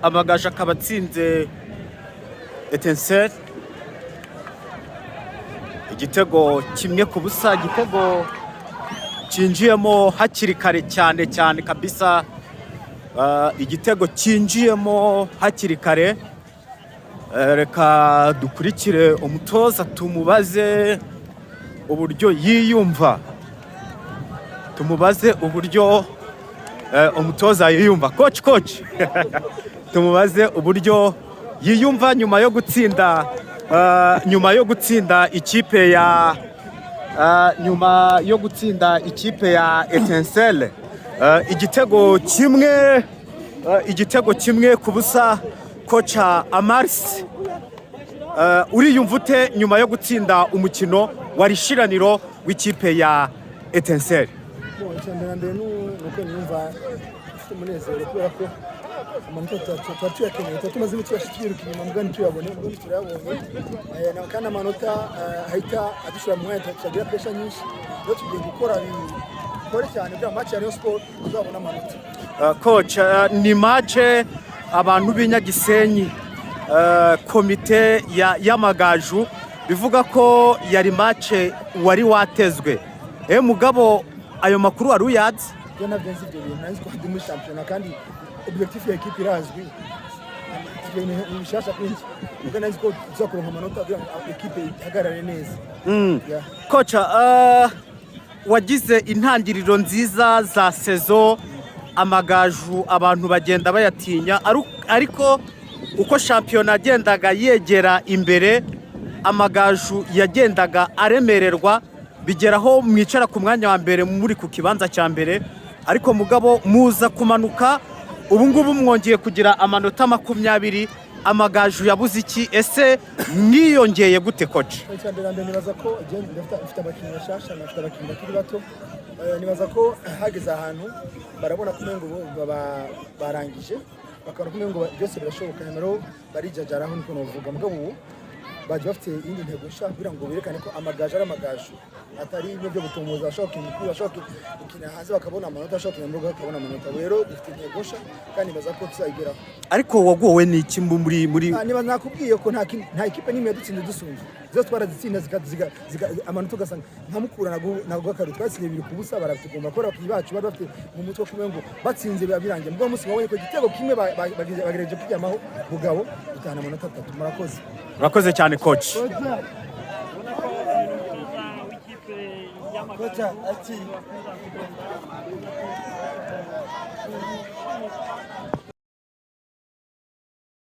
Amagaju akaba atsinze Etincelle igitego kimwe ku busa, igitego cyinjiyemo hakiri kare cyane kabisa, igitego cyinjiyemo hakiri kare. Reka dukurikire umutoza tumubaze uburyo yiyumva, tumubaze uburyo umutoza yiyumva. Coach tumubaze uburyo yiyumva nyuma yo gutsinda ikipe ya Etincelle igitego kimwe ku busa. Coach Amars, uriyumva ute nyuma yo gutsinda umukino wari ishiraniro w'ikipe ya Etincelle? Mbere nuko niyumva mfite umunezero kubera ko amanota tuba tuyakeneye, tuba tumaze iminsi twiruka inyuma mbwa ntituyabone, ubundi turayabonye, kandi amanota ahita adushira mu mwanya tutagira pressure nyinshi. Rero tugiye gukora bikore cyane bya match ya Rayon Sport tuzabona amanota. Coach, ni match abantu b'Inyagisenyi, komite y'Amagaju bivuga ko yari match wari watezwe. Mugabo ayo makuru wari uyazi? Byo nabyo nzi ibyo bintu, nzi ko ndi muri shampiyona kandi objectif ya equipe irazwi. Ibintu bishasha kwinshi, ubwo nzi ko tuzakuronka amanota kugira ngo equipe ihagarare neza. Coach, wagize intangiriro nziza za saison, Amagaju abantu bagenda bayatinya, ariko uko shampiyona yagendaga yegera imbere, Amagaju yagendaga aremererwa, bigeraho mwicara ku mwanya wa mbere muri ku kibanza cya mbere, ariko mugabo muza kumanuka. Ubu ngubu mwongeye kugira amanota 20. Amagaju yabuze iki? Ese mwiyongeye gute coach? Cyane nibaza ko afite abakinnyi bashasha, afite abakinnyi bakiri bato. Nibaza ko hageze ahantu barabona ko ngo barangije, bakabona ko ngo byose birashoboka, rero barijajaraho niko novuga. Mugabo ubu baje bafite indi ntego nshaka kugira ngo berekane ko Amagaju ari Amagaju, atari ibyo byo gutumuza ashaka imipira, ashaka gukina hanze bakabona amanota, ashaka imbuga bakabona amanota. Rero dufite intego nshaka kandi baza ko tuzayigeraho. Ariko wagowe ni iki muri niba nakubwiye ko nta equipe nimwe yadutsinze dusumva, zose twarazitsinda amanota ugasanga nkamukura nago gakaru twatsinze 2 ku busa. Barabitugomba gukora bacu bari bafite mu mutwe kumwe ngo batsinze birangiye. Mbwo munsi wabonye ko igitego kimwe bagereje kujyamaho bugabo bitana amanota 3. Murakoze cyane coach. Ati